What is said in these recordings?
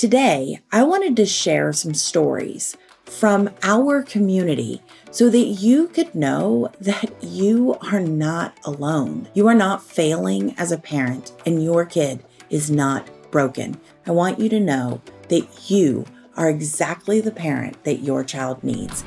Today, I wanted to share some stories from our community so that you could know that you are not alone. You are not failing as a parent, and your kid is not broken. I want you to know that you are exactly the parent that your child needs.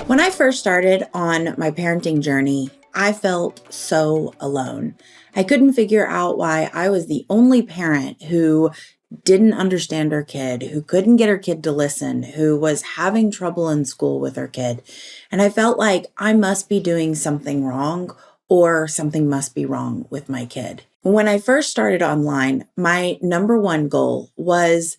When I first started on my parenting journey, I felt so alone. I couldn't figure out why I was the only parent who didn't understand her kid, who couldn't get her kid to listen, who was having trouble in school with her kid. And I felt like I must be doing something wrong or something must be wrong with my kid. When I first started online, my number one goal was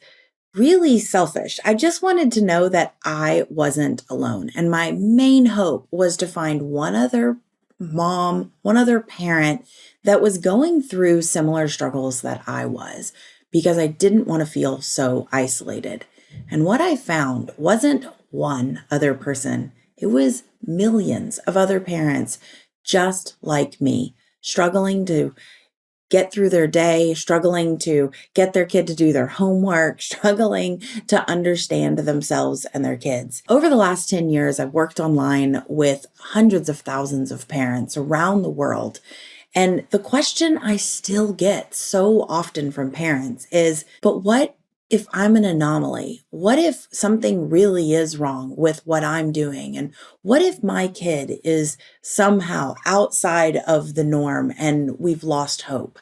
really selfish. I just wanted to know that I wasn't alone. And my main hope was to find one other mom, one other parent that was going through similar struggles that I was, because I didn't want to feel so isolated. And what I found wasn't one other person. It was millions of other parents just like me, struggling to get through their day, struggling to get their kid to do their homework, struggling to understand themselves and their kids. Over the last 10 years, I've worked online with hundreds of thousands of parents around the world. And the question I still get so often from parents is, but what if I'm an anomaly? What if something really is wrong with what I'm doing? And what if my kid is somehow outside of the norm and we've lost hope?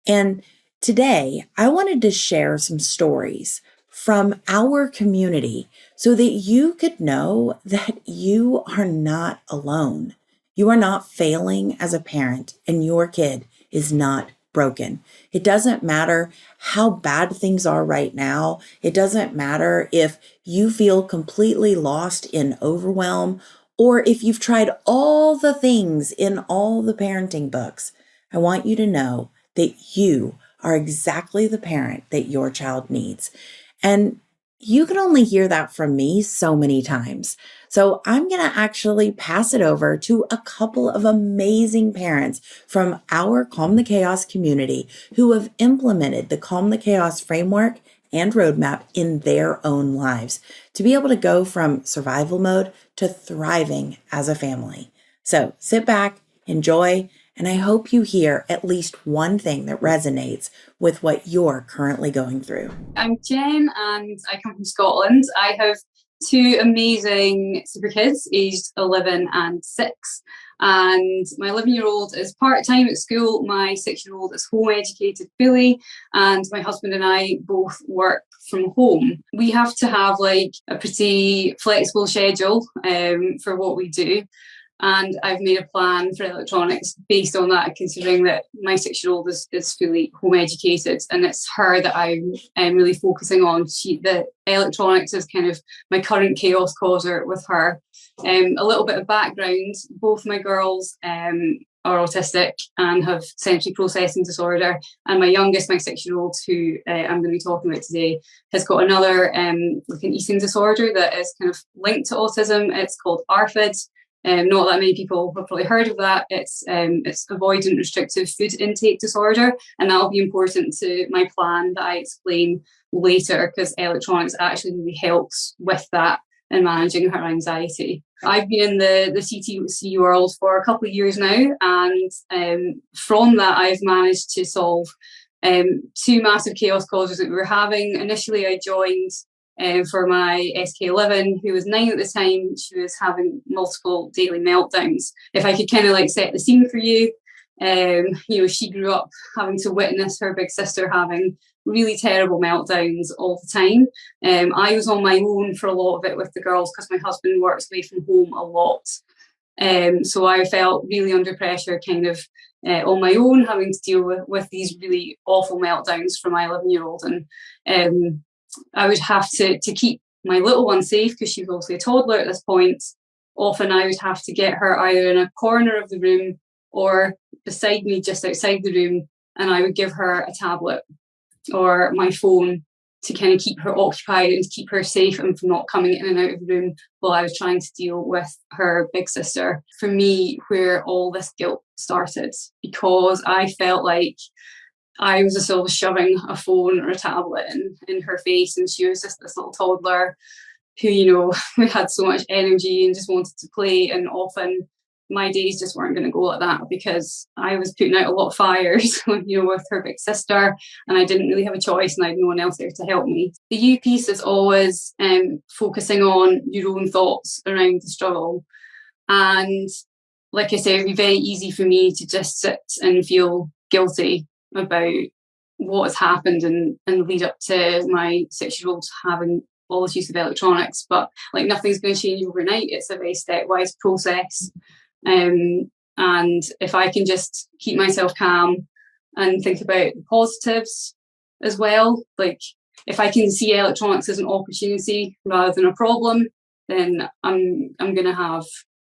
And today, I wanted to share some stories from our community so that you could know that you are not alone. You are not failing as a parent, and your kid is not broken. It doesn't matter how bad things are right now. It doesn't matter if you feel completely lost in overwhelm or if you've tried all the things in all the parenting books. I want you to know that you are exactly the parent that your child needs. And you can only hear that from me so many times. So I'm going to actually pass it over to a couple of amazing parents from our Calm the Chaos community who have implemented the Calm the Chaos framework and roadmap in their own lives to be able to go from survival mode to thriving as a family. So sit back, enjoy, and I hope you hear at least one thing that resonates with what you're currently going through. I'm Jen and I come from Scotland. I have two amazing super kids aged 11 and 6. And my 11-year-old is part-time at school. My 6-year-old is home educated fully. And my husband and I both work from home. We have to have like a pretty flexible schedule for what we do. And I've made a plan for electronics based on that, considering that my 6-year-old is fully home educated and it's her that I'm really focusing on. The electronics is kind of my current chaos causer with her. A little bit of background, both my girls are autistic and have sensory processing disorder. And my youngest, my 6-year-old, who I'm going to be talking about today, has got another like an eating disorder that is kind of linked to autism. It's called ARFID. Not that many people have probably heard of that. It's avoidant restrictive food intake disorder, and that'll be important to my plan that I explain later, because electronics actually really helps with that and managing her anxiety. I've been in the CTC world for a couple of years now, and from that I've managed to solve two massive chaos causes that we were having. Initially, I joined for my SK11, who was 9 at the time. She was having multiple daily meltdowns. If I could kind of like set the scene for you, she grew up having to witness her big sister having really terrible meltdowns all the time. I was on my own for a lot of it with the girls because my husband works away from home a lot. So I felt really under pressure kind of on my own, having to deal with these really awful meltdowns from my 11-year-old. And I would have to keep my little one safe because she was also a toddler at this point. Often I would have to get her either in a corner of the room or beside me just outside the room, and I would give her a tablet or my phone to kind of keep her occupied and to keep her safe and from not coming in and out of the room while I was trying to deal with her big sister. For me, where all this guilt started, because I felt like I was just always shoving a phone or a tablet in her face, and she was just this little toddler who, we had so much energy and just wanted to play. And often my days just weren't going to go like that because I was putting out a lot of fires, with her big sister, and I didn't really have a choice and I had no one else there to help me. The U piece is always focusing on your own thoughts around the struggle. And like I say, it'd be very easy for me to just sit and feel guilty about what has happened and lead up to my 6-year-old having all this use of electronics. But like, nothing's going to change overnight. It's a very stepwise process. And if I can just keep myself calm and think about the positives as well, like if I can see electronics as an opportunity rather than a problem, then I'm going to have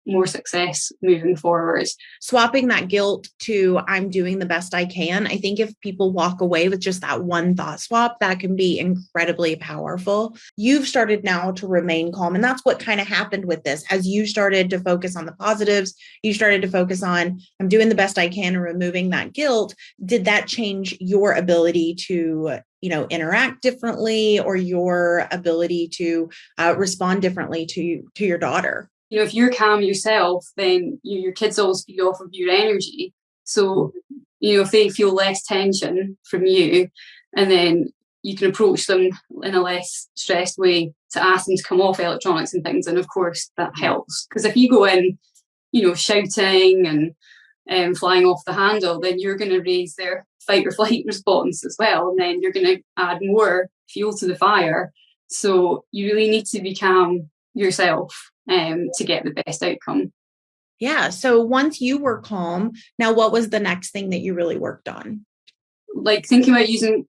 more success moving forward. Swapping that guilt to I'm doing the best I can. I think if people walk away with just that one thought swap, that can be incredibly powerful. You've started now to remain calm. And that's what kind of happened with this. As you started to focus on the positives, you started to focus on I'm doing the best I can and removing that guilt. Did that change your ability to interact differently, or your ability to respond differently to your daughter? If you're calm yourself, then your kids always feed off of your energy. So, if they feel less tension from you, and then you can approach them in a less stressed way to ask them to come off electronics and things. And of course that helps, because if you go in, shouting and flying off the handle, then you're going to raise their fight or flight response as well. And then you're going to add more fuel to the fire. So you really need to be calm yourself to get the best outcome. Yeah. So once you were calm, now what was the next thing that you really worked on? Like thinking about using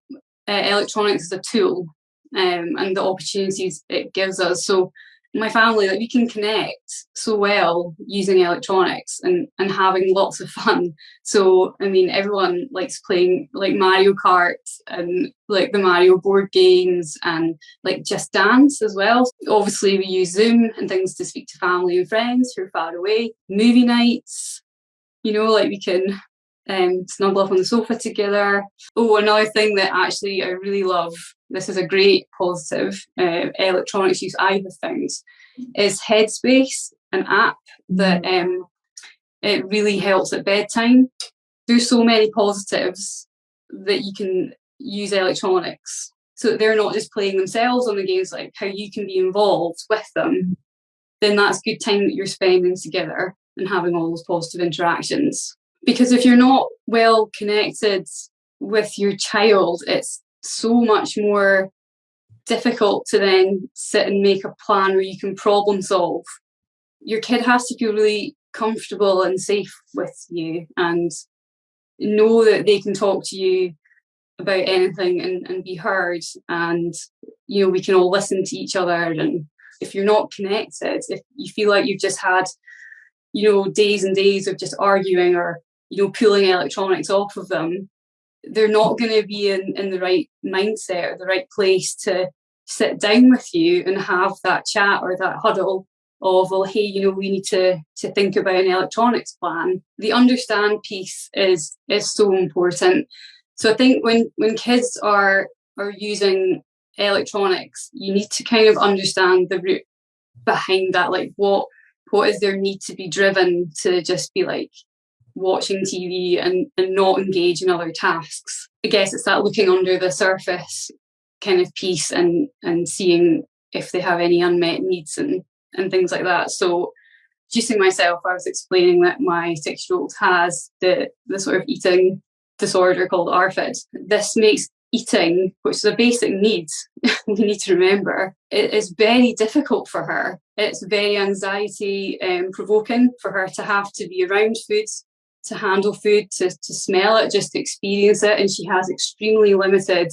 electronics as a tool and the opportunities it gives us. So my family, we can connect so well using electronics and having lots of fun. So, everyone likes playing like Mario Kart and like the Mario board games and like Just Dance as well. Obviously, we use Zoom and things to speak to family and friends who are far away. Movie nights, we can snuggle up on the sofa together. Oh, another thing that actually I really love, this is a great positive electronics use I have found, is Headspace, an app that it really helps at bedtime. There's so many positives that you can use electronics, so that they're not just playing themselves on the games, like how you can be involved with them. Then that's good time that you're spending together and having all those positive interactions. Because if you're not well connected with your child, it's so much more difficult to then sit and make a plan where you can problem solve. Your kid has to feel really comfortable and safe with you and know that they can talk to you about anything and be heard, and we can all listen to each other. And if you're not connected, if you feel like you've just had days and days of just arguing or pulling electronics off of them, they're not going to be in the right mindset or the right place to sit down with you and have that chat or that huddle of, well, hey, we need to think about an electronics plan. The understand piece is so important. So I think when kids are using electronics, you need to kind of understand the root behind that, like what is their need to be driven to just be like watching TV and not engage in other tasks. I guess it's that looking under the surface kind of piece and seeing if they have any unmet needs and things like that. So using myself, I was explaining that my 6-year-old has the sort of eating disorder called ARFID. This makes eating, which is a basic need, we need to remember, it is very difficult for her. It's very anxiety provoking for her to have to be around food, to handle food, to smell it, just to experience it. And she has extremely limited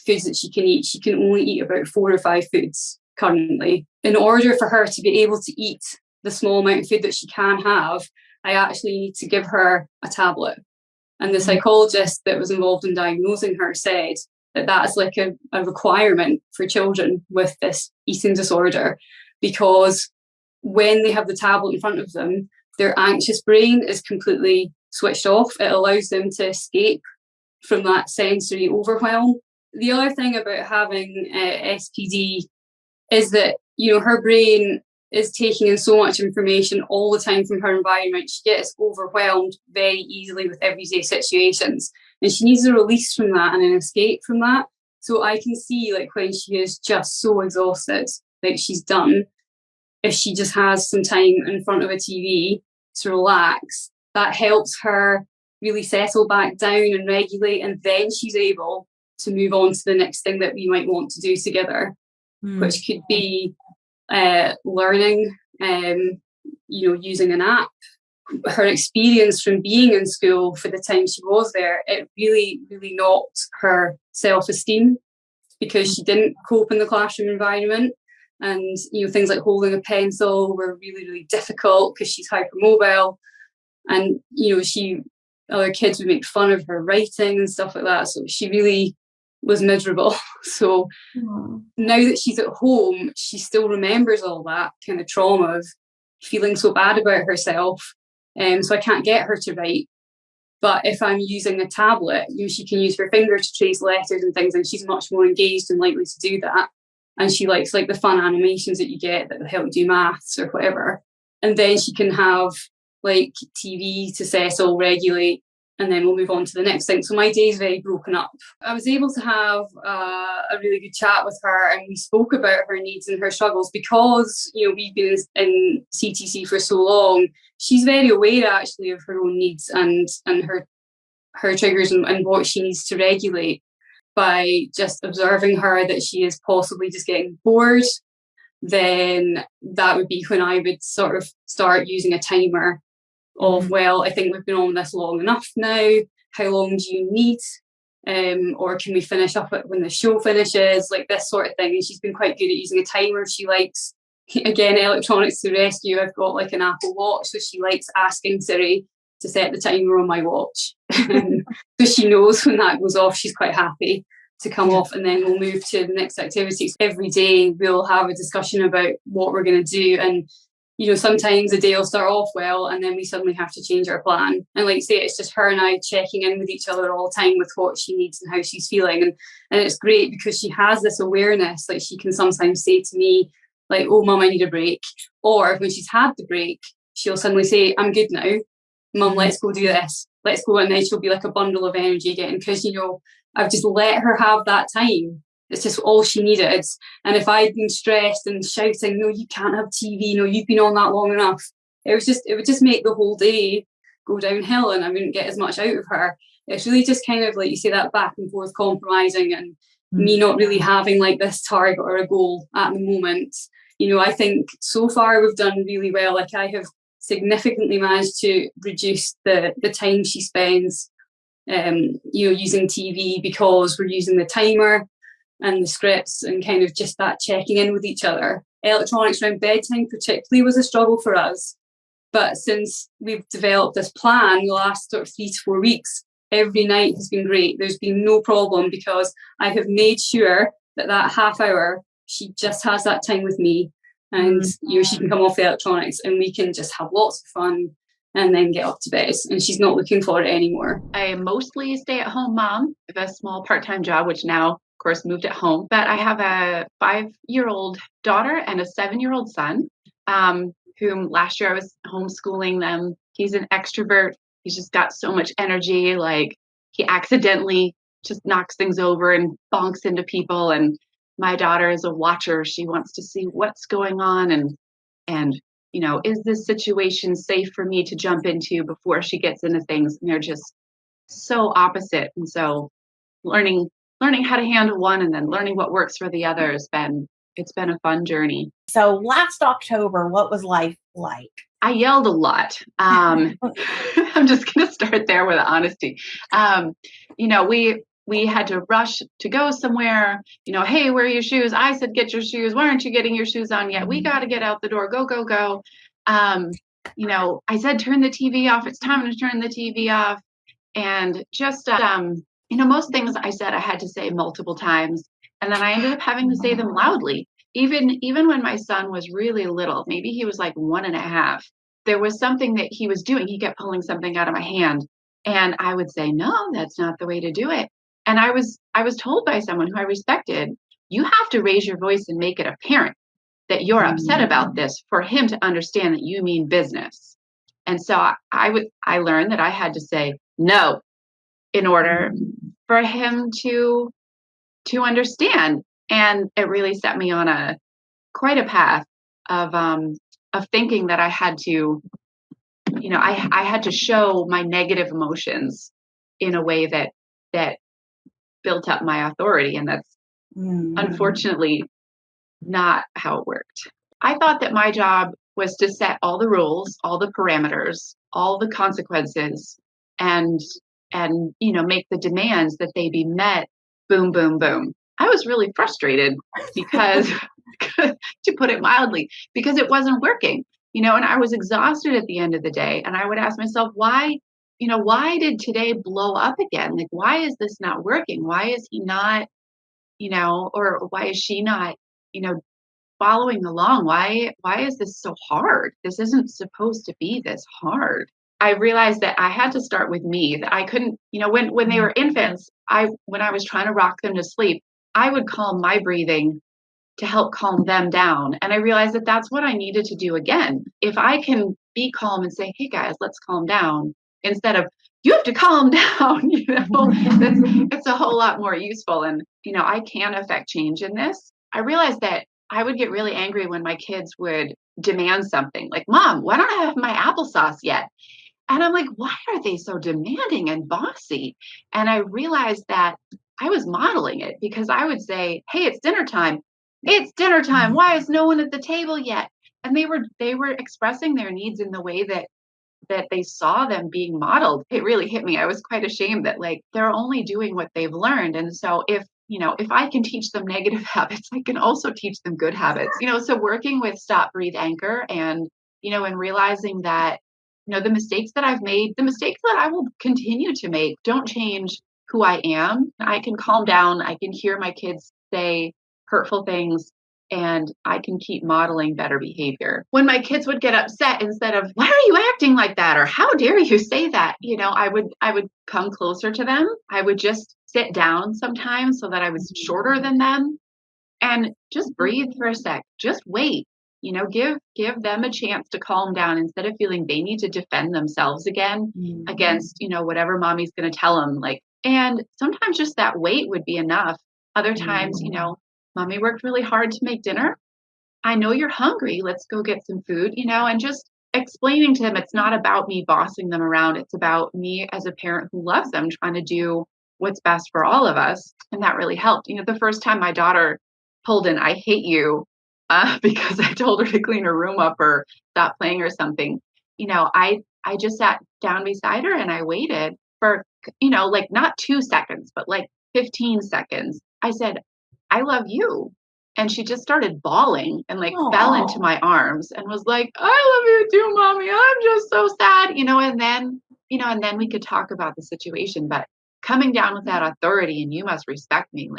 foods that she can eat. She can only eat about 4 or 5 foods currently. In order for her to be able to eat the small amount of food that she can have, I actually need to give her a tablet. And the psychologist that was involved in diagnosing her said that that's like a requirement for children with this eating disorder, because when they have the tablet in front of them, their anxious brain is completely switched off. It allows them to escape from that sensory overwhelm. The other thing about having SPD is that, her brain is taking in so much information all the time from her environment. She gets overwhelmed very easily with everyday situations, and she needs a release from that and an escape from that. So I can see, like, when she is just so exhausted, like she's done, if she just has some time in front of a TV to relax, that helps her really settle back down and regulate, and then she's able to move on to the next thing that we might want to do together, which could be learning, using an app. Her experience from being in school for the time she was there, it really, really knocked her self-esteem because she didn't cope in the classroom environment. And, things like holding a pencil were really, really difficult because she's hypermobile. And, other kids would make fun of her writing and stuff like that. So she really was miserable. So now that she's at home, she still remembers all that kind of trauma of feeling so bad about herself. So I can't get her to write. But if I'm using a tablet, she can use her finger to trace letters and things, and she's much more engaged and likely to do that. And she likes like the fun animations that you get that help do maths or whatever. And then she can have like TV to settle, regulate, and then we'll move on to the next thing. So my day is very broken up. I was able to have a really good chat with her, and we spoke about her needs and her struggles because, we've been in CTC for so long. She's very aware actually of her own needs and her triggers and what she needs to regulate. By just observing her that she is possibly just getting bored, then that would be when I would sort of start using a timer of, well, I think we've been on this long enough now. How long do you need? Or can we finish up when the show finishes? Like this sort of thing. And she's been quite good at using a timer. She likes, again, electronics to rescue. I've got like an Apple Watch, so she likes asking Siri to set the timer on my watch. So she knows when that goes off, she's quite happy to come off, and then we'll move to the next activities. Every day we'll have a discussion about what we're going to do, and sometimes the day will start off well and then we suddenly have to change our plan. And like I say, it's just her and I checking in with each other all the time with what she needs and how she's feeling. And it's great because she has this awareness. Like she can sometimes say to me, like, oh, Mum, I need a break. Or when she's had the break, she'll suddenly say, I'm good now. Mum, let's go do this. Let's go. And then she'll be like a bundle of energy again because, I've just let her have that time. It's just all she needed. And if I'd been stressed and shouting, no, you can't have TV, no, you've been on that long enough, it would just make the whole day go downhill and I wouldn't get as much out of her. It's really just kind of like you say, that back and forth compromising and me not really having like this target or a goal at the moment. I think so far we've done really well. Like I have significantly managed to reduce the time she spends using TV because we're using the timer and the scripts and kind of just that checking in with each other. Electronics around bedtime particularly was a struggle for us. But since we've developed this plan the last sort of 3 to 4 weeks, every night has been great. There's been no problem because I have made sure that half hour, she just has that time with me and she can come off the electronics and we can just have lots of fun and then get up to bed, and she's not looking for it anymore. I am mostly a stay-at-home mom. I have a small part-time job, which now, of course, moved at home. But I have a 5-year-old daughter and a 7-year-old son, whom last year I was homeschooling them. He's an extrovert. He's just got so much energy. Like he accidentally just knocks things over and bonks into people. And my daughter is a watcher. She wants to see what's going on and is this situation safe for me to jump into before she gets into things? And they're just so opposite. And so learning how to handle one and then learning what works for the other it's been a fun journey. So last October, what was life like? I yelled a lot. I'm just going to start there with honesty. We had to rush to go somewhere, hey, where are your shoes? I said, get your shoes. Why aren't you getting your shoes on yet? We got to get out the door. Go, go, go. I said, turn the TV off. It's time to turn the TV off. And just, most things I said I had to say multiple times. And then I ended up having to say them loudly. Even when my son was really little, maybe he was like 1.5, there was something that he was doing. He kept pulling something out of my hand. And I would say, no, that's not the way to do it. And I was told by someone who I respected, you have to raise your voice and make it apparent that you're upset about this for him to understand that you mean business. And so I learned that I had to say no in order for him to understand. And it really set me on quite a path of thinking that I had to, I had to show my negative emotions in a way that built up my authority. And that's unfortunately not how it worked. I thought that my job was to set all the rules, all the parameters, all the consequences, and make the demands that they be met. Boom, boom, boom. I was really frustrated because, to put it mildly, because it wasn't working. And I was exhausted at the end of the day. And I would ask myself, why did today blow up again? Like, why is this not working? Why is he not, or why is she not, following along? Why is this so hard? This isn't supposed to be this hard. I realized that I had to start with me, that I couldn't, when they were infants, when I was trying to rock them to sleep, I would calm my breathing to help calm them down. And I realized that that's what I needed to do again. If I can be calm and say, hey guys, let's calm down, instead of, you have to calm down, it's a whole lot more useful. And, I can affect change in this. I realized that I would get really angry when my kids would demand something like, Mom, why don't I have my applesauce yet? And I'm like, why are they so demanding and bossy? And I realized that I was modeling it, because I would say, hey, it's dinner time. It's dinner time. Why is no one at the table yet? And they were expressing their needs in the way that they saw them being modeled. It really hit me. I was quite ashamed that, like, they're only doing what they've learned. And so if I can teach them negative habits, I can also teach them good habits. So working with stop, breathe, anchor, and realizing that, the mistakes that I've made, the mistakes that I will continue to make, don't change who I am. I can calm down. I can hear my kids say hurtful things, and I can keep modeling better behavior. When my kids would get upset, instead of, why are you acting like that? Or how dare you say that? I would come closer to them. I would just sit down sometimes so that I was shorter than them, and just breathe for a sec. Just wait. Give them a chance to calm down, instead of feeling they need to defend themselves again against, whatever mommy's going to tell them. And sometimes just that wait would be enough. Other times, Mommy worked really hard to make dinner. I know you're hungry. Let's go get some food, and just explaining to them it's not about me bossing them around. It's about me as a parent who loves them, trying to do what's best for all of us. And that really helped. The first time my daughter pulled in, I hate you, because I told her to clean her room up or stop playing or something. I just sat down beside her and I waited for, not 2 seconds, but like 15 seconds. I said, I love you. And she just started bawling and fell into my arms and was like, I love you too, Mommy. I'm just so sad, and then we could talk about the situation. But coming down with that authority, and you must respect me,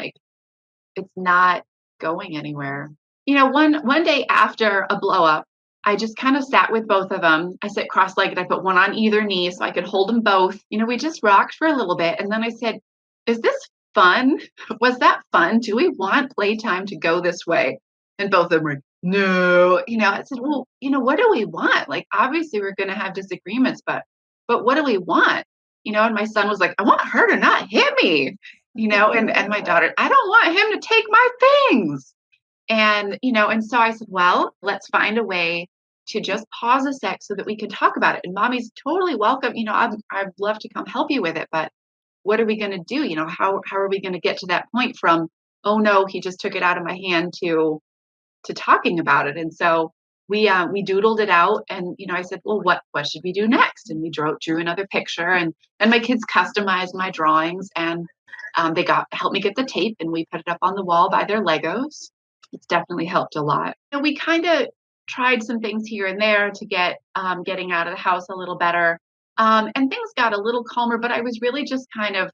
it's not going anywhere. One day after a blow up, I just kind of sat with both of them. I sat cross-legged. I put one on either knee so I could hold them both. We just rocked for a little bit. And then I said, is this fun? Was that fun? Do we want playtime to go this way? And both of them were, no. I said, well, what do we want? Obviously we're going to have disagreements, but what do we want? And my son was like, I want her to not hit me, and my daughter, I don't want him to take my things. And so I said, well, let's find a way to just pause a sec so that we can talk about it. And Mommy's totally welcome. I'd love to come help you with it, but what are we going to do? How are we going to get to that point from, oh no, he just took it out of my hand, to talking about it? And so we doodled it out, and I said, well, what should we do next? And we drew another picture, and my kids customized my drawings, and they helped me get the tape, and we put it up on the wall by their Legos. It's definitely helped a lot. We kind of tried some things here and there to get getting out of the house a little better. And things got a little calmer, but I was really just kind of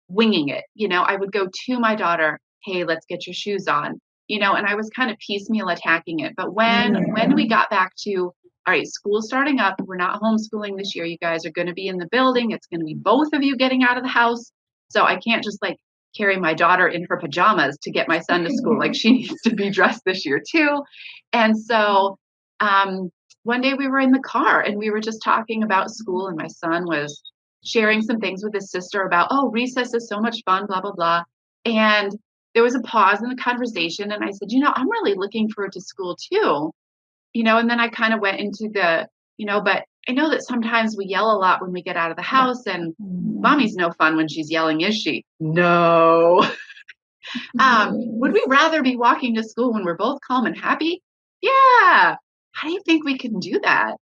winging it. I would go to my daughter, hey, let's get your shoes on, and I was kind of piecemeal attacking it. But when we got back to all right, school's starting up. We're not homeschooling this year. You guys are going to be in the building. It's going to be both of you getting out of the house. So I can't just like carry my daughter in her pajamas to get my son to school. Like she needs to be dressed this year too. And so one day we were in the car and we were just talking about school, and my son was sharing some things with his sister about, oh, recess is so much fun, blah, blah, blah. And there was a pause in the conversation. And I said, I'm really looking forward to school too. And then I kind of went into the, but I know that sometimes we yell a lot when we get out of the house, and mommy's no fun when she's yelling, is she? No. Would we rather be walking to school when we're both calm and happy? Yeah. How do you think we can do that?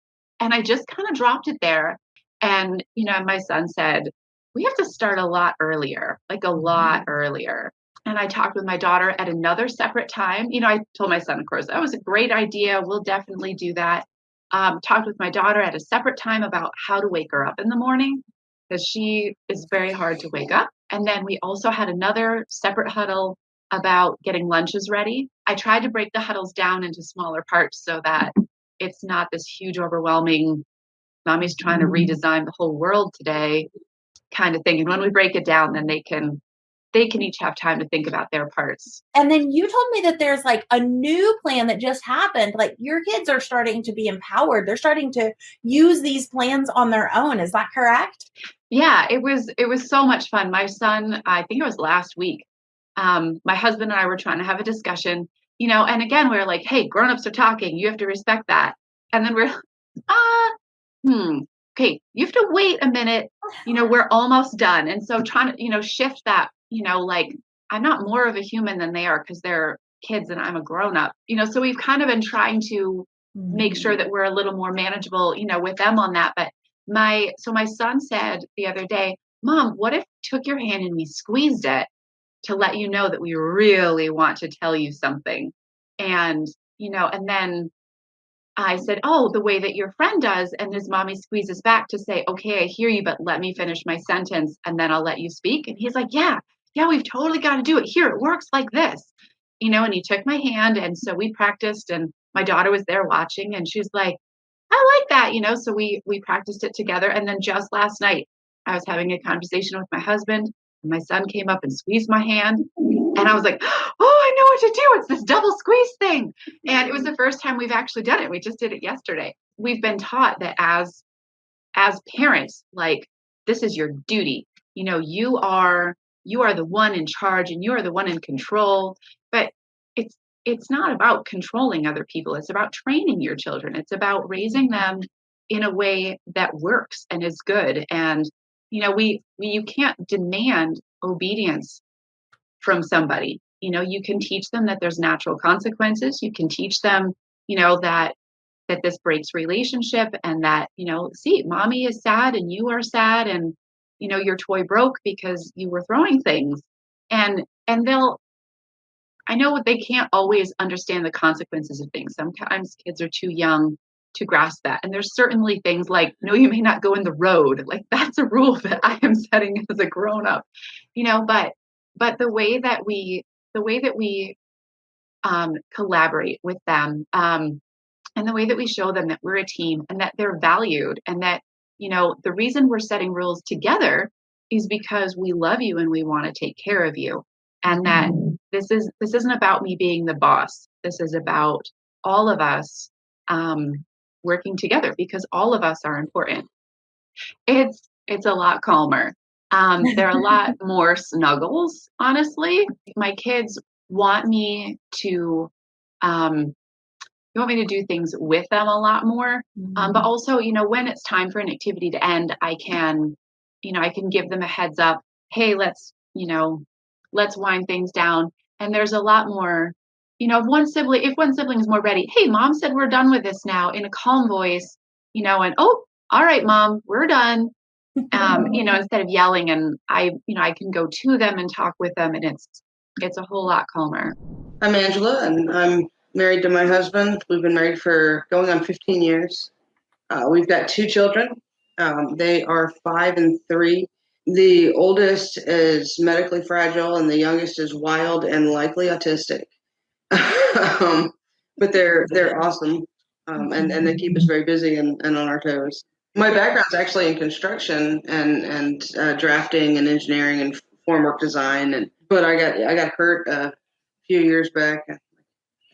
And I just kind of dropped it there. And, my son said, we have to start a lot earlier, like a lot earlier. And I talked with my daughter at another separate time. I told my son, of course, that was a great idea. We'll definitely do that. Talked with my daughter at a separate time about how to wake her up in the morning, because she is very hard to wake up. And then we also had another separate huddle about getting lunches ready. I tried to break the huddles down into smaller parts so that it's not this huge, overwhelming, mommy's trying to redesign the whole world today kind of thing. And when we break it down, then they can each have time to think about their parts. And then you told me that there's like a new plan that just happened. Like your kids are starting to be empowered. They're starting to use these plans on their own. Is that correct? Yeah, it was so much fun. My son, I think it was last week, my husband and I were trying to have a discussion, and again, we were like, hey, grown-ups are talking. You have to respect that. And then we're, okay, you have to wait a minute. We're almost done. And so trying to, shift that, like I'm not more of a human than they are because they're kids and I'm a grown-up, so we've kind of been trying to make sure that we're a little more manageable, with them on that. But my son said the other day, Mom, what if we took your hand and we squeezed it to let you know that we really want to tell you something? And, and then I said, oh, the way that your friend does. And his mommy squeezes back to say, okay, I hear you, but let me finish my sentence and then I'll let you speak. And he's like, yeah, we've totally got to do it. Here, it works like this, and he took my hand. And so we practiced, and my daughter was there watching, and she's like, I like that, so we practiced it together. And then just last night, I was having a conversation with my husband, and my son came up and squeezed my hand. And I was like, oh, I know what to do. It's this double squeeze thing. And it was the first time we've actually done it. We just did it yesterday. We've been taught that as parents, like, this is your duty. You are the one in charge and you are the one in control. But it's not about controlling other people. It's about training your children. It's about raising them in a way that works and is good. And, you can't demand obedience from somebody. You can teach them that there's natural consequences. You can teach them, that this breaks relationship, and that, see, mommy is sad and you are sad, and, your toy broke because you were throwing things. And I know they can't always understand the consequences of things. Sometimes kids are too young to grasp that. And there's certainly things like, no, you may not go in the road. Like, that's a rule that I am setting as a grown up, but the way that we collaborate with them, and the way that we show them that we're a team and that they're valued, and that, the reason we're setting rules together is because we love you and we want to take care of you. And that this isn't about me being the boss. This is about all of us working together, because all of us are important. It's a lot calmer. There are a lot more snuggles, honestly. My kids want me to do things with them a lot more. But also, when it's time for an activity to end, I can give them a heads up. Hey, let's wind things down. And there's a lot more, if one sibling is more ready, hey, mom said we're done with this now, in a calm voice, and, oh, all right, mom, we're done. Instead of yelling, and I can go to them and talk with them, and it's a whole lot calmer. I'm Angela, and I'm married to my husband. We've been married for going on 15 years. We've got 2 children. They are 5 and 3. The oldest is medically fragile, and the youngest is wild and likely autistic. But they're awesome. and they keep us very busy and on our toes. My background's actually in construction and drafting and engineering and formwork design, but I got hurt a few years back. I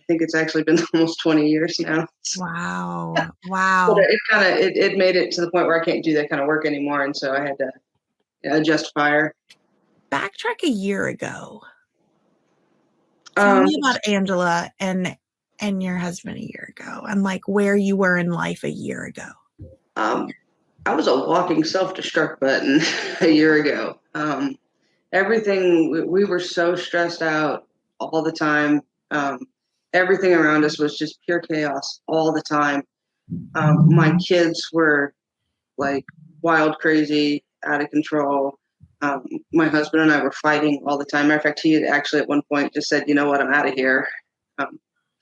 think it's actually been almost 20 years now. Wow. But Wow. it made it to the point where I can't do that kind of work anymore, and so I had to adjust fire. Backtrack a year ago. Tell me about Angela and your husband a year ago, and like where you were in life a year ago. I was a walking self-destruct button a year ago. Everything, we were so stressed out all the time. Everything around us was just pure chaos all the time. My kids were like wild, crazy, out of control. My husband and I were fighting all the time. Matter of fact, he had actually at one point just said, "You know what, I'm out of here."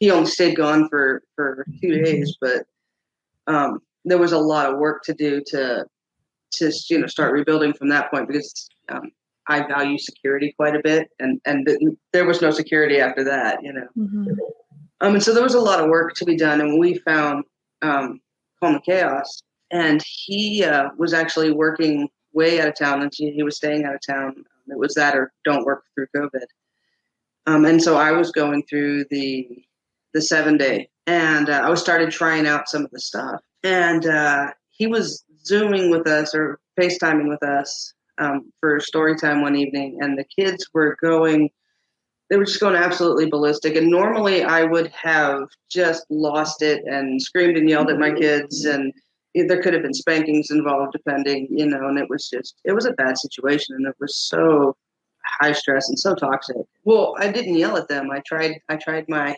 He only stayed gone for 2 days, but there was a lot of work to do to start rebuilding from that point, because I value security quite a bit, and there was no security after that, and so there was a lot of work to be done, and we found Calm the Chaos, and he was actually working way out of town, and he was staying out of town. It was that or don't work through COVID, and so I was going through the 7-day, and I was started trying out some of the stuff, and he was Zooming with us or FaceTiming with us for story time one evening, and the kids were just going absolutely ballistic. And normally I would have just lost it and screamed and yelled at my kids, and there could have been spankings involved depending, and it was a bad situation, and it was so high stress and so toxic. Well, I didn't yell at them. I tried my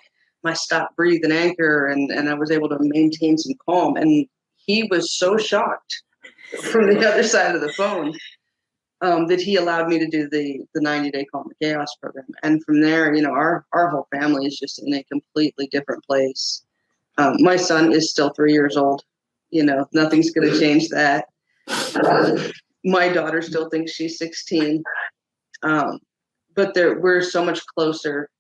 stop, breathe, and anchor, and I was able to maintain some calm. And he was so shocked from the other side of the phone that he allowed me to do the 90-day Calm the Chaos program. And from there, our whole family is just in a completely different place. My son is still 3 years old. Nothing's going to change that. My daughter still thinks she's 16. But we're so much closer.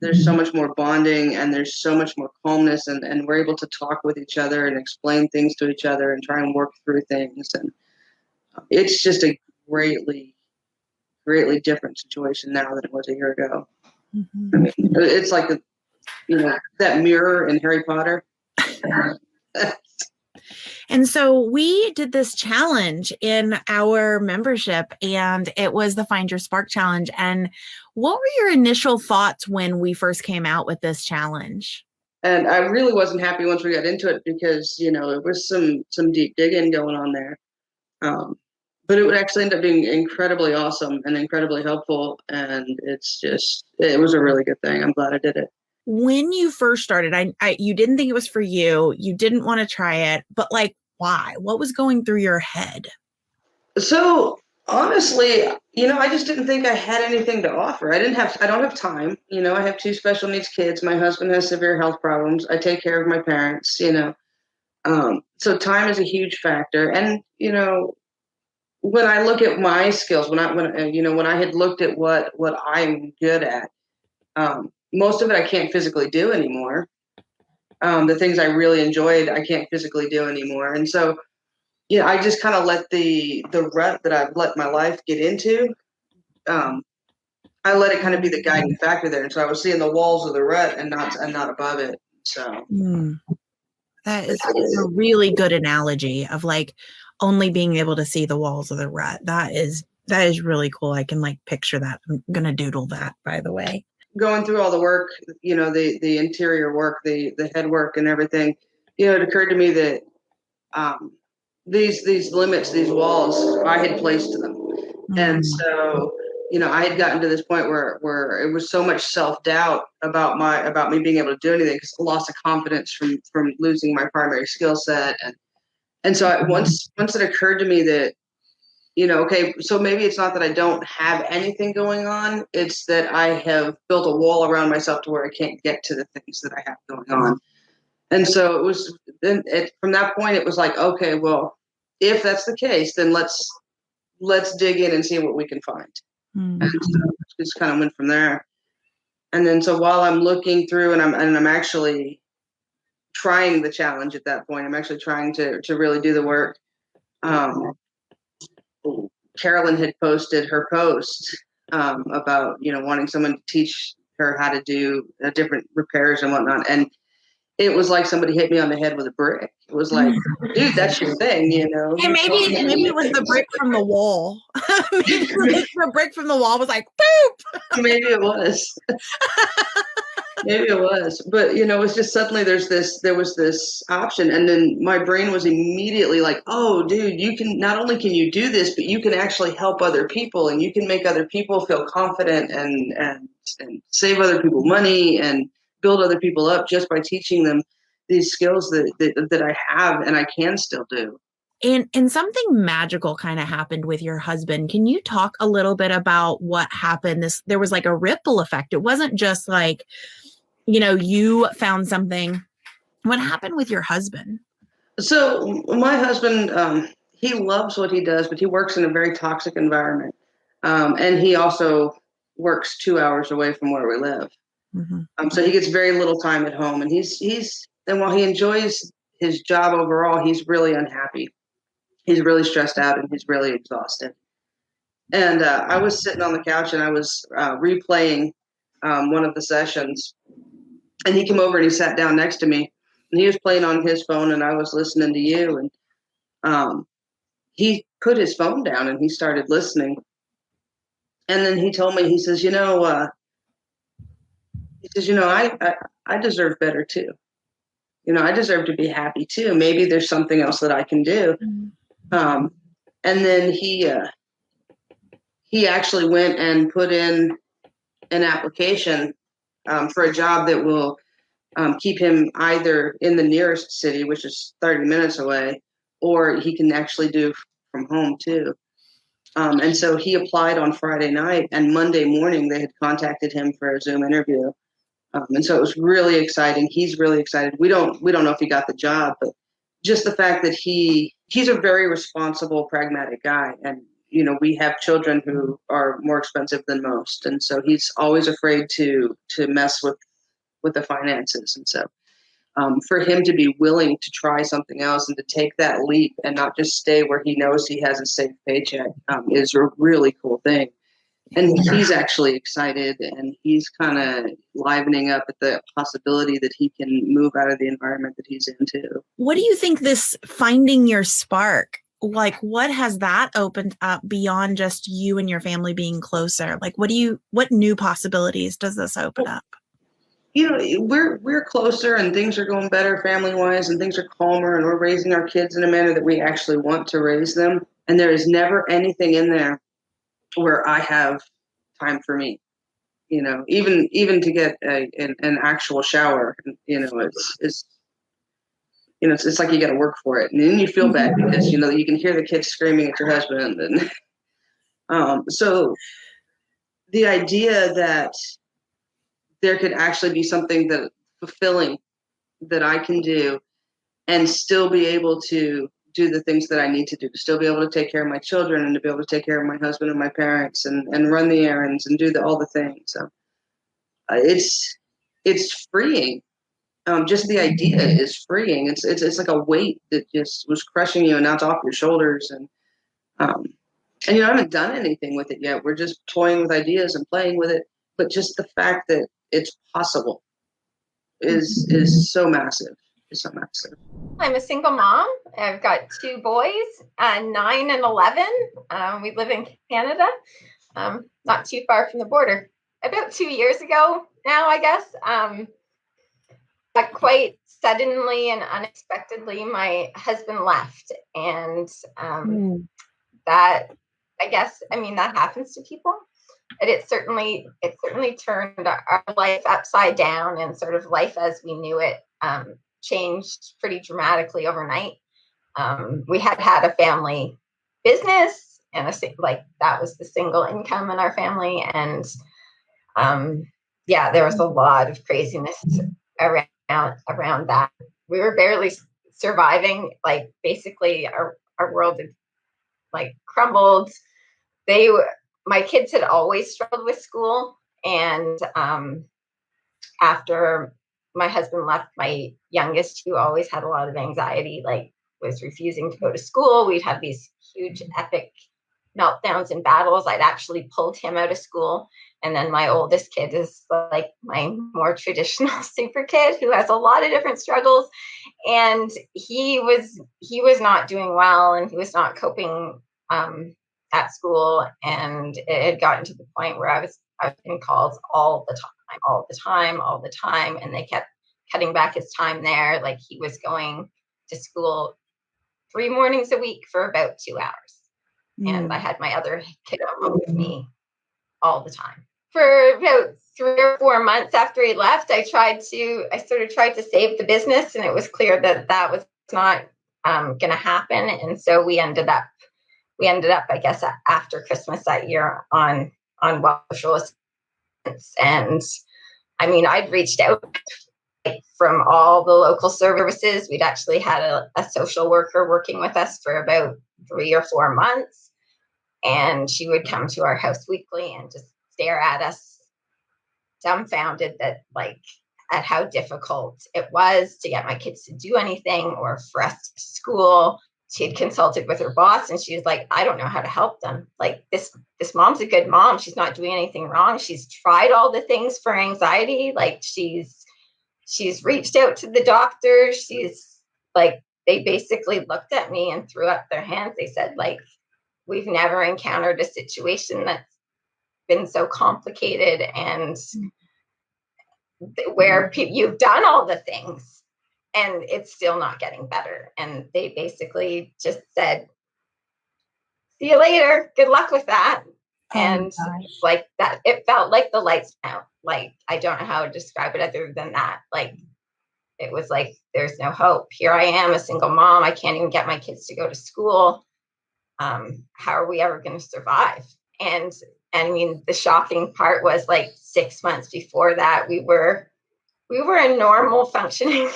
There's so much more bonding, and there's so much more calmness, and we're able to talk with each other and explain things to each other and try and work through things. And it's just a greatly, greatly different situation now than it was a year ago. Mm-hmm. I mean, it's like that mirror in Harry Potter. And so we did this challenge in our membership, and it was the Find Your Spark Challenge. And what were your initial thoughts when we first came out with this challenge? And I really wasn't happy once we got into it, because, there was some deep digging going on there. But it would actually end up being incredibly awesome and incredibly helpful. And it was a really good thing. I'm glad I did it. When you first started, you didn't think it was for you. You didn't want to try it, but like, why? What was going through your head? So honestly, I just didn't think I had anything to offer. I don't have time. I have 2 special needs kids. My husband has severe health problems. I take care of my parents, so time is a huge factor. And, when I look at my skills, when I had looked at what I'm good at, most of it I can't physically do anymore. The things I really enjoyed, I can't physically do anymore. And so, I just kind of let the rut that I've let my life get into, I let it kind of be the guiding factor there. And so I was seeing the walls of the rut and not above it. So that is a really good analogy of like only being able to see the walls of the rut. That is really cool. I can like picture that. I'm going to doodle that, by the way. Going through all the work, the interior work, the head work and everything, it occurred to me that these limits, these walls, I had placed them. And so, I had gotten to this point where it was so much self-doubt about me being able to do anything, because I lost of confidence from losing my primary skill set. And so once it occurred to me that, okay, so maybe it's not that I don't have anything going on. It's that I have built a wall around myself to where I can't get to the things that I have going on. And so it was from that point, it was like, okay, well, if that's the case, then let's dig in and see what we can find. And so just kind of went from there. And then so while I'm looking through and I'm actually trying the challenge at that point. I'm actually trying to really do the work. Carolyn had posted her post about, wanting someone to teach her how to do different repairs and whatnot. And it was like somebody hit me on the head with a brick. It was like, dude, that's your thing, Hey, maybe it was the brick from the wall. Maybe the brick from the wall was like, boop. Maybe it was. Maybe it was. But, it was just suddenly there was this option. And then my brain was immediately like, oh, dude, not only can you do this, but you can actually help other people, and you can make other people feel confident and save other people money and build other people up just by teaching them these skills that I have and I can still do. And something magical kind of happened with your husband. Can you talk a little bit about what happened? There was like a ripple effect. It wasn't just like, you found something. What happened with your husband? So my husband, he loves what he does, but he works in a very toxic environment. And he also works 2 hours away from where we live. Mm-hmm. So he gets very little time at home, and and while he enjoys his job overall, he's really unhappy. He's really stressed out and he's really exhausted. And I was sitting on the couch and I was replaying one of the sessions, and he came over and he sat down next to me, and he was playing on his phone and I was listening to you. And he put his phone down and he started listening. And then he told me, he says, I deserve better too. I deserve to be happy too. Maybe there's something else that I can do. Mm-hmm. And then he actually went and put in an application for a job that will keep him either in the nearest city, which is 30 minutes away, or he can actually do from home too. And so he applied on Friday night, and Monday morning they had contacted him for a Zoom interview. And so it was really exciting. He's really excited. We don't know if he got the job, but just the fact that he's a very responsible, pragmatic guy. And, we have children who are more expensive than most. And so he's always afraid to mess with the finances. And so for him to be willing to try something else and to take that leap and not just stay where he knows he has a safe paycheck is a really cool thing. And he's actually excited, and he's kind of livening up at the possibility that he can move out of the environment that he's into. What do you think this finding your spark, like what has that opened up beyond just you and your family being closer? Like what new possibilities does this open up? We're closer, and things are going better family-wise, and things are calmer, and we're raising our kids in a manner that we actually want to raise them. And there is never anything in there where I have time for me, even to get an actual shower, it's like you got to work for it, and then you feel bad because you can hear the kids screaming at your husband, and so the idea that there could actually be something that fulfilling that I can do and still be able to do the things that I need to do, to still be able to take care of my children and to be able to take care of my husband and my parents and run the errands and do all the things. So it's freeing. Just the idea is freeing. It's like a weight that just was crushing you, and now it's off your shoulders. And I haven't done anything with it yet. We're just toying with ideas and playing with it. But just the fact that it's possible is so massive. It's so massive. I'm a single mom. I've got 2 boys, 9 and 11. We live in Canada, not too far from the border. About 2 years ago now, I guess, but quite suddenly and unexpectedly, my husband left. And that, I guess, that happens to people. And it certainly turned our life upside down, and sort of life as we knew it changed pretty dramatically overnight. We had a family business, and that was the single income in our family, and there was a lot of craziness around that. We were barely surviving. Like basically, our world had crumbled. My kids had always struggled with school, and after my husband left, my youngest, who always had a lot of anxiety, like was refusing to go to school. We'd have these huge epic meltdowns and battles. I'd actually pulled him out of school. And then my oldest kid is like my more traditional super kid who has a lot of different struggles. And he was not doing well, and he was not coping at school. And it had gotten to the point where I was getting calls all the time. And they kept cutting back his time there. Like he was going to school 3 mornings a week for about 2 hours. And I had my other kid at home with me all the time. For about 3 or 4 months after he left, I sort of tried to save the business, and it was clear that was not going to happen. And so we ended up, I guess, after Christmas that year on social assistance. And I mean, I'd reached out from all the local services. We'd actually had a social worker working with us for about 3 or 4 months. And she would come to our house weekly and just stare at us, dumbfounded at how difficult it was to get my kids to do anything or for us to school. She had consulted with her boss, and she was like, I don't know how to help them. Like this mom's a good mom. She's not doing anything wrong. She's tried all the things for anxiety. Like she's reached out to the doctor. She's like, they basically looked at me and threw up their hands. They said, like, we've never encountered a situation that's been so complicated and where you've done all the things and it's still not getting better. And they basically just said, see you later. Good luck with that. And like that, it felt like the lights went out. Like, I don't know how to describe it other than that. Like, it was like, there's no hope. Here I am, a single mom. I can't even get my kids to go to school. How are we ever going to survive? And I mean, the shocking part was like 6 months before that, we were a normal functioning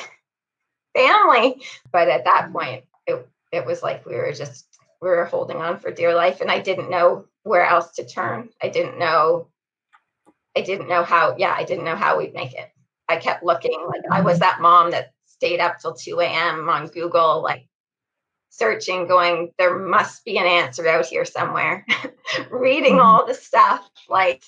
family. But at that point, it was like we were holding on for dear life. And I didn't know where else to turn. I didn't know how we'd make it. I kept looking. Like, I was that mom that stayed up till 2 a.m. on Google, like searching, going, there must be an answer out here somewhere. Reading all the stuff. Like,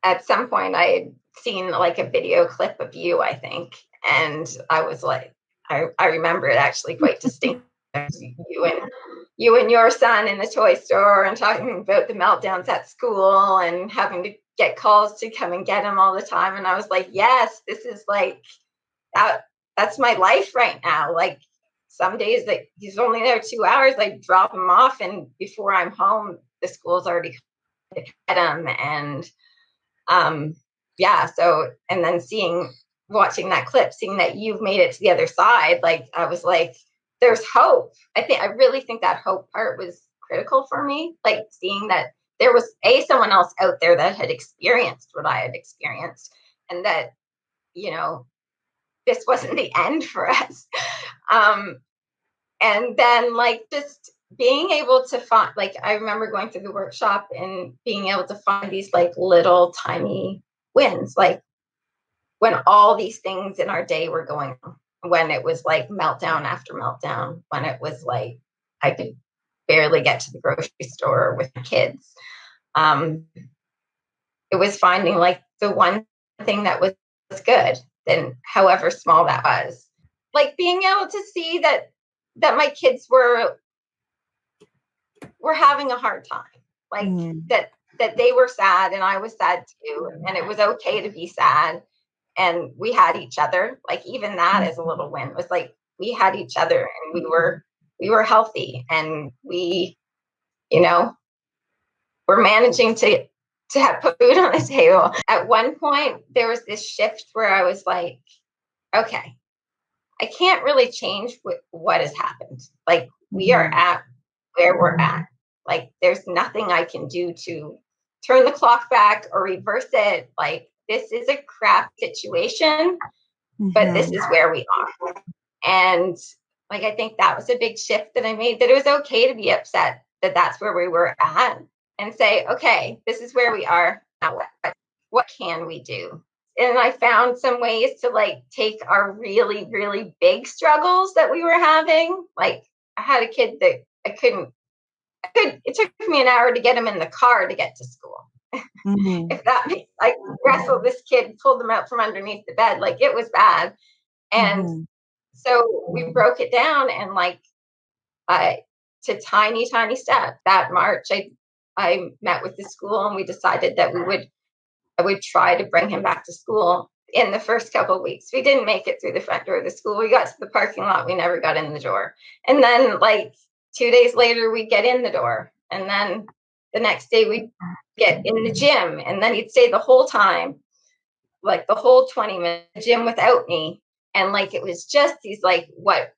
at some point I had seen like a video clip of you, I think. And I was like, I remember it actually quite distinctly. You and your son in the toy store and talking about the meltdowns at school and having to get calls to come and get him all the time. And I was like, yes, this is like that's my life right now. Like, some days that he's only there 2 hours, I drop him off, and before I'm home, the school's already to get him. And so, and then watching that clip, seeing that you've made it to the other side, like, I was like, there's hope. I really think that hope part was critical for me, like seeing that there was someone else out there that had experienced what I had experienced, and that, this wasn't the end for us. And then, like, just being able to find, like, I remember going through the workshop and being able to find these like little tiny wins, like when all these things in our day were going on, when it was like meltdown after meltdown, when it was like I could barely get to the grocery store with my kids. It was finding like the one thing that was good, then however small that was, like being able to see that my kids were having a hard time, like that they were sad and I was sad too, and it was okay to be sad, and we had each other. Like, even that is a little win. It was like we had each other, and we were healthy, and we, we're managing to have put food on the table. At one point, there was this shift where I was like, okay, I can't really change what has happened. Like, we are at where we're at. Like, there's nothing I can do to turn the clock back or reverse it. Like, this is a crap situation, but this is where we are. And like, I think that was a big shift that I made, that it was okay to be upset that that's where we were at, and say, okay, this is where we are. Now, what can we do? I found some ways to like take our really, really big struggles that we were having. Like I had a kid that it took me an hour to get him in the car to get to school. If that makes, like, wrestled this kid, pulled him out from underneath the bed. Like it was bad. And so we broke it down and like, to tiny, tiny steps. That March, I met with the school and we decided that I would try to bring him back to school in the first couple of weeks. We didn't make it through the front door of the school. We got to the parking lot. We never got in the door. And then like 2 days later, we'd get in the door. And then the next day we'd get in the gym. And then he'd stay the whole time, like the whole 20 minute gym without me. And like, it was just these like, what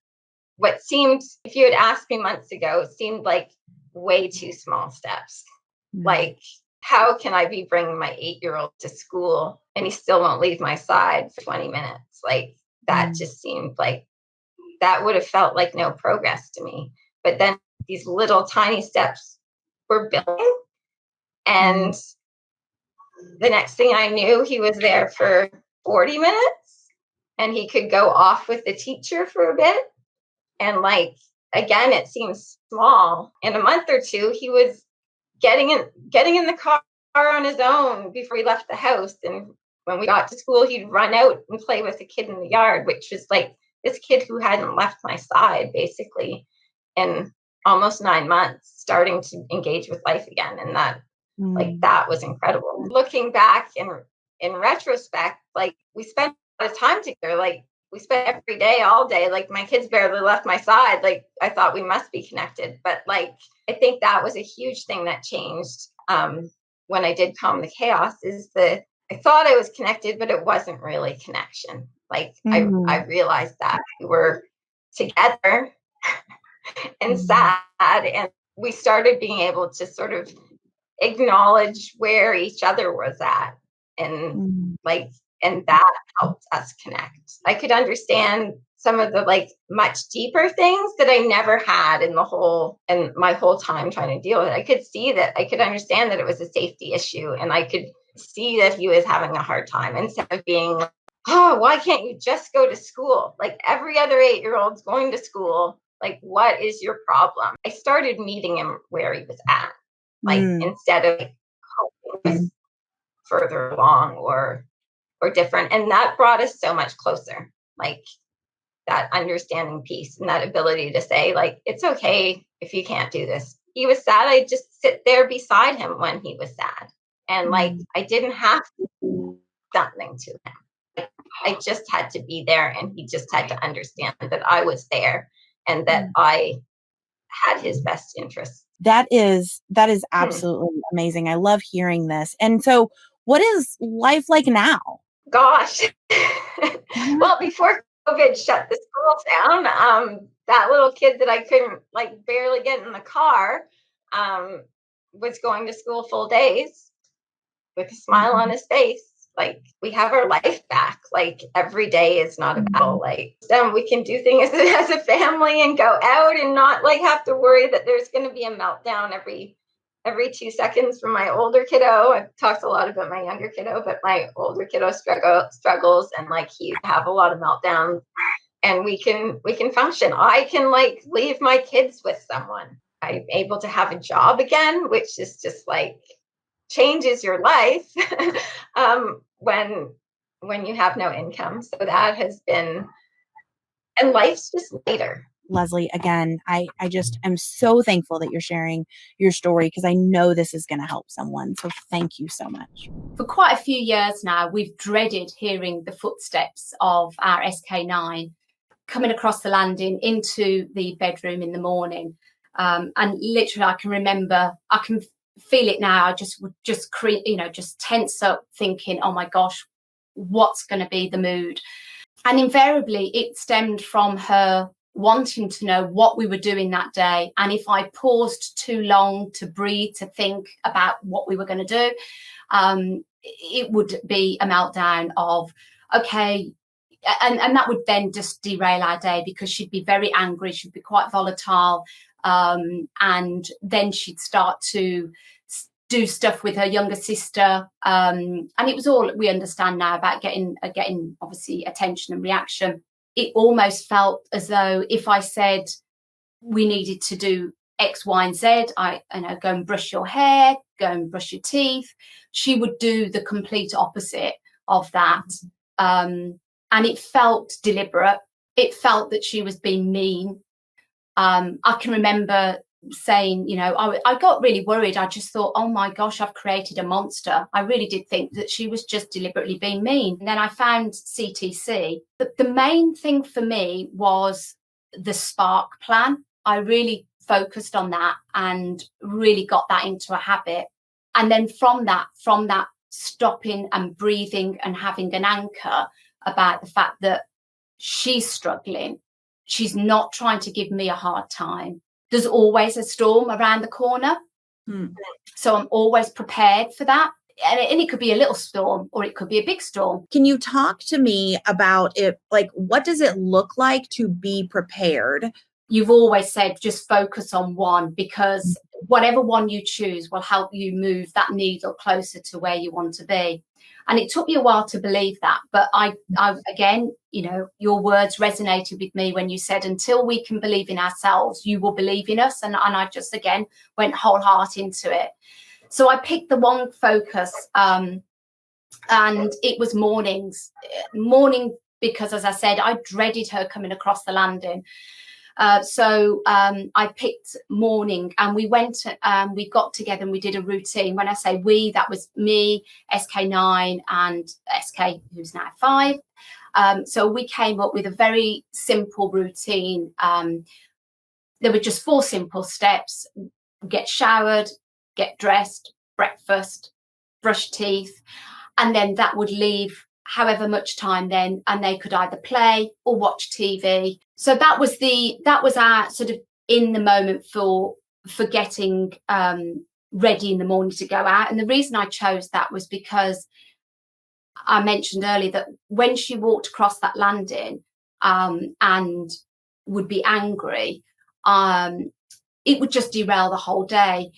seemed, if you had asked me months ago, it seemed like way too small steps. Like, how can I be bringing my 8-year-old to school and he still won't leave my side for 20 minutes? Like that just seemed like that would have felt like no progress to me. But then these little tiny steps were building. And the next thing I knew, he was there for 40 minutes and he could go off with the teacher for a bit. And like, again, it seems small. In a month or two, he was getting in the car on his own before he left the house. And when we got to school, he'd run out and play with a kid in the yard, which was like this kid who hadn't left my side basically in almost 9 months, starting to engage with life again. And that, like, that was incredible. Looking back in retrospect, like we spent a lot of time together, like we spent every day, all day, like my kids barely left my side. Like I thought we must be connected, but like, I think that was a huge thing that changed when I did Calm the Chaos is that I thought I was connected, but it wasn't really connection. Like I realized that we were together and sad, and we started being able to sort of acknowledge where each other was at, and like, and that helped us connect. I could understand some of the like much deeper things that I never had in my whole time trying to deal with it. I could understand that it was a safety issue, and I could see that he was having a hard time, instead of being like, oh, why can't you just go to school? Like every other 8-year-old's going to school. Like, what is your problem? I started meeting him where he was at, like instead of hoping he was further along or different. And that brought us so much closer, like that understanding piece and that ability to say, like, it's okay if you can't do this. He was sad. I just sit there beside him when he was sad. And like, I didn't have to do something to him. Like, I just had to be there, and he just had to understand that I was there and that I had his best interests. That is absolutely amazing. I love hearing this. And so what is life like now? Gosh. Well, before COVID shut the schools down, that little kid that I couldn't like barely get in the car was going to school full days with a smile on his face. Like, we have our life back. Like, every day is not a battle. Like, we can do things as a family and go out and not like have to worry that there's going to be a meltdown every 2 seconds from my older kiddo. I've talked a lot about my younger kiddo, but my older kiddo struggles, and like he have a lot of meltdowns, and we can function. I can like leave my kids with someone. I'm able to have a job again, which is just like changes your life when you have no income. So that has been, and life's just later. Leslie, again, I just am so thankful that you're sharing your story, because I know this is going to help someone. So thank you so much. For quite a few years now, we've dreaded hearing the footsteps of our SK9 coming across the landing into the bedroom in the morning. And literally, I can feel it now. I would just tense up, thinking, oh my gosh, what's going to be the mood? And invariably, it stemmed from her wanting to know what we were doing that day, and if I paused too long to breathe, to think about what we were going to do, it would be a meltdown of, okay, and that would then just derail our day, because she'd be very angry, she'd be quite volatile, and then she'd start to do stuff with her younger sister. And it was all we understand now about getting obviously attention and reaction. It almost felt as though if I said we needed to do X, Y, and Z, go and brush your hair, go and brush your teeth, she would do the complete opposite of that. And it felt deliberate. It felt that she was being mean. I can remember saying, I got really worried. I just thought, oh my gosh, I've created a monster. I really did think that she was just deliberately being mean. And then I found CTC. The main thing for me was the Spark plan. I really focused on that and really got that into a habit. And then from that stopping and breathing and having an anchor about the fact that she's struggling. She's not trying to give me a hard time. There's always a storm around the corner. So I'm always prepared for that. And it could be a little storm or it could be a big storm. Can you talk to me about it? Like, what does it look like to be prepared? You've always said just focus on one, because whatever one you choose will help you move that needle closer to where you want to be. And it took me a while to believe that. But I again, your words resonated with me when you said, until we can believe in ourselves, you will believe in us. And I just, again, went whole heart into it. So I picked the one focus and it was morning, because, as I said, I dreaded her coming across the landing. So I picked morning, and we we got together and we did a routine. When I say we, that was me, SK9 and SK, who's now 5. So we came up with a very simple routine. There were just 4 simple steps: get showered, get dressed, breakfast, brush teeth, and then that would leave however much time then, and they could either play or watch TV. So that was our sort of in the moment for getting ready in the morning to go out. And the reason I chose that was because I mentioned earlier that when she walked across that landing and would be angry, it would just derail the whole day.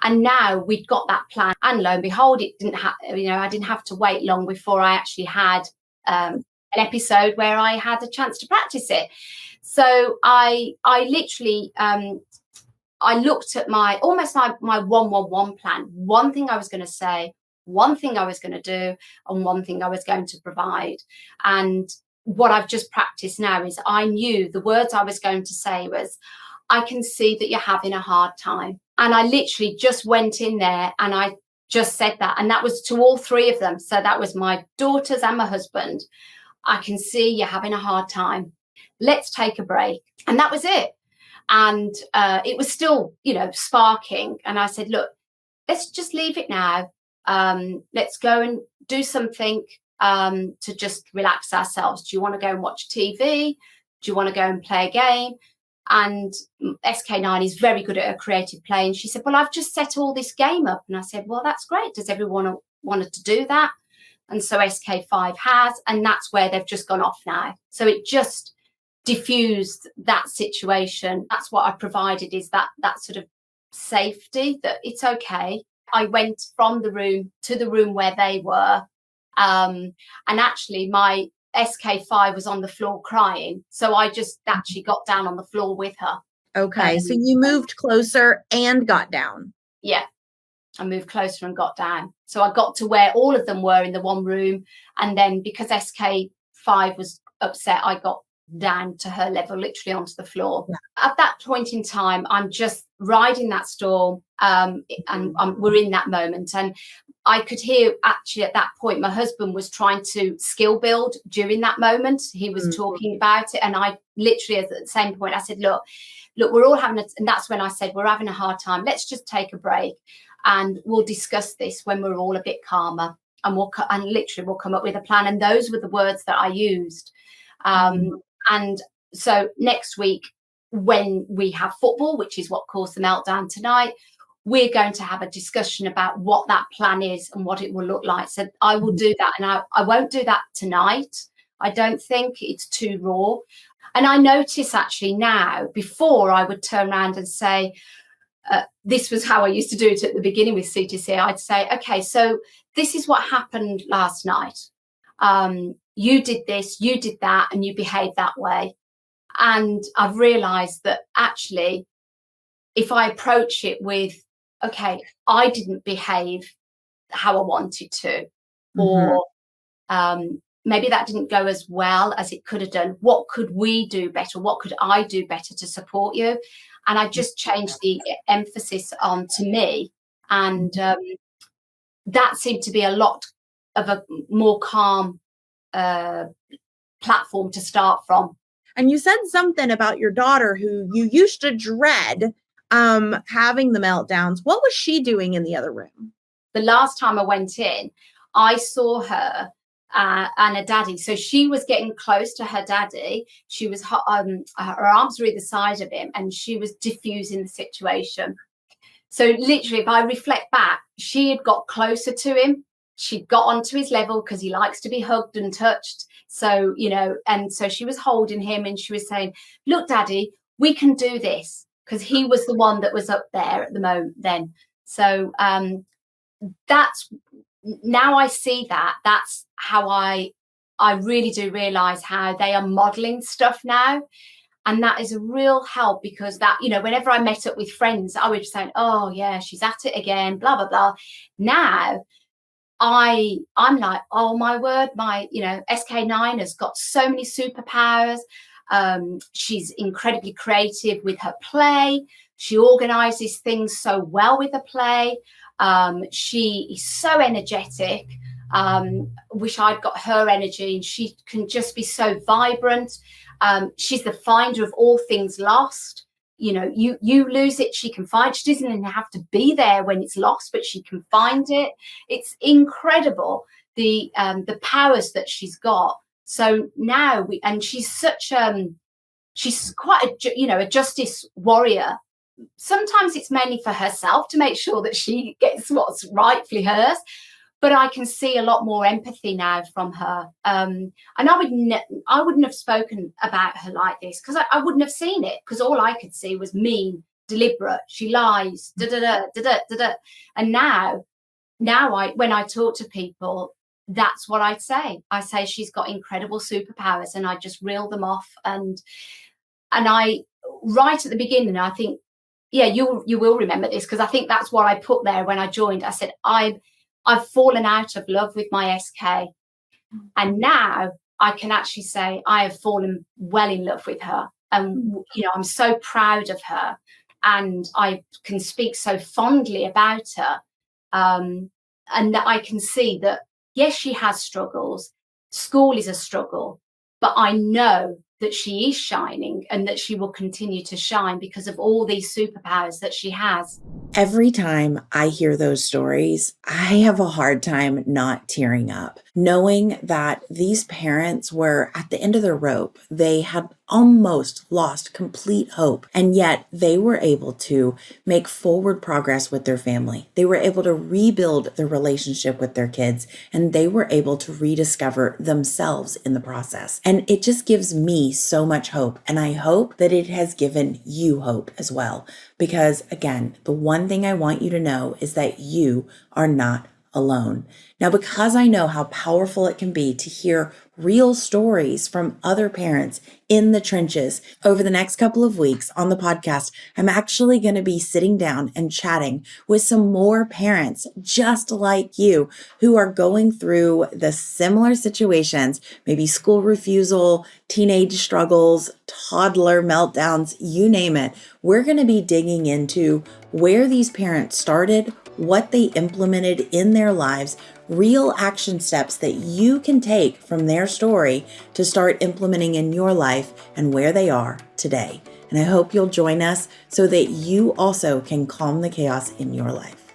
And now we'd got that plan, and lo and behold, it didn't I didn't have to wait long before I actually had an episode where I had a chance to practice it. So I literally I looked at my 1-1-1 plan. One thing I was going to say, one thing I was going to do, and one thing I was going to provide. And what I've just practiced now is I knew the words I was going to say was, I can see that you're having a hard time. And I literally just went in there and I just said that. And that was to all 3 of them. So that was my daughters and my husband. I can see you're having a hard time. Let's take a break. And that was it. And it was still, sparking. And I said, look, let's just leave it now. Let's go and do something to just relax ourselves. Do you want to go and watch TV? Do you want to go and play a game? And SK9 is very good at her creative play. And she said, well, I've just set all this game up. And I said, well, that's great. Does everyone want to do that? And so SK5 has, and that's where they've just gone off now. So it just diffused that situation. That's what I provided, is that sort of safety, that it's okay. I went from the room to the room where they were. And actually my SK5 was on the floor crying. So I just actually got down on the floor with her. Okay. So you moved closer and got down. Yeah. I moved closer and got down. So I got to where all of them were in the one room. And then because SK5 was upset, I got down to her level, literally onto the floor. Yeah. At that point in time, I'm just riding that storm and we're in that moment. And I could hear actually at that point, my husband was trying to skill build during that moment. He was talking about it. And I literally, at the same point, I said, look, we're all having and that's when I said, we're having a hard time. Let's just take a break and we'll discuss this when we're all a bit calmer. And we'll come up with a plan. And those were the words that I used. And so next week, when we have football, which is what caused the meltdown tonight, we're going to have a discussion about what that plan is and what it will look like. So I will do that. And I won't do that tonight. I don't think it's too raw. And I notice actually now, before I would turn around and say, this was how I used to do it at the beginning with CTC. I'd say, okay, so this is what happened last night. You did this, you did that, and you behaved that way. And I've realized that actually, if I approach it with, okay, I didn't behave how I wanted to, or maybe that didn't go as well as it could have done. What could we do better? What could I do better to support you? And I just changed the emphasis on to me. And that seemed to be a lot of a more calm platform to start from. And you said something about your daughter who you used to dread having the meltdowns. What was she doing in the other room? The last time I went in, I saw her and her daddy. So she was getting close to her daddy. She was her arms were either side of him, and she was diffusing the situation. So literally, if I reflect back, she had got closer to him. She got onto his level because he likes to be hugged and touched. So, you know, and so she was holding him and she was saying, look, daddy, we can do this, because he was the one that was up there at the moment then. So that's, now I see that, that's how I really do realize how they are modeling stuff now. And that is a real help, because that, you know, whenever I met up with friends, I would be saying, oh yeah, she's at it again, blah, blah, blah. Now I'm like, oh my word, my, you know, SK9 has got so many superpowers. She's incredibly creative with her play. She organizes things so well with her play. She is so energetic. Wish I'd got her energy, and she can just be so vibrant. She's the finder of all things lost. You know, you lose it, she can find. She doesn't even have to be there when it's lost, but she can find it. It's incredible, the powers that she's got. So now and she's such she's quite a justice warrior. Sometimes it's mainly for herself to make sure that she gets what's rightfully hers. But I can see a lot more empathy now from her. And I wouldn't have spoken about her like this, because I wouldn't have seen it, because all I could see was mean, deliberate, she lies, da-da-da. And now when I talk to people, that's what I'd say. I say she's got incredible superpowers, and I just reel them off. And I, right at the beginning, I think, yeah, you will remember this, because I think that's what I put there when I joined. I said, I've fallen out of love with my SK. And now I can actually say I have fallen well in love with her. And, you know, I'm so proud of her, and I can speak so fondly about her. And that I can see that, yes, she has struggles. School is a struggle, but I know that she is shining, and that she will continue to shine because of all these superpowers that she has. Every time I hear those stories, I have a hard time not tearing up, knowing that these parents were at the end of their rope. They had almost lost complete hope, and yet they were able to make forward progress with their family. They were able to rebuild their relationship with their kids, and they were able to rediscover themselves in the process. And it just gives me so much hope, and I hope that it has given you hope as well. Because again, the one thing I want you to know is that you are not alone. Now, because I know how powerful it can be to hear real stories from other parents in the trenches, over the next couple of weeks on the podcast, I'm actually going to be sitting down and chatting with some more parents just like you who are going through the similar situations, maybe school refusal, teenage struggles, toddler meltdowns, you name it. We're going to be digging into where these parents started, what they implemented in their lives, real action steps that you can take from their story to start implementing in your life, and where they are today. And I hope you'll join us so that you also can calm the chaos in your life.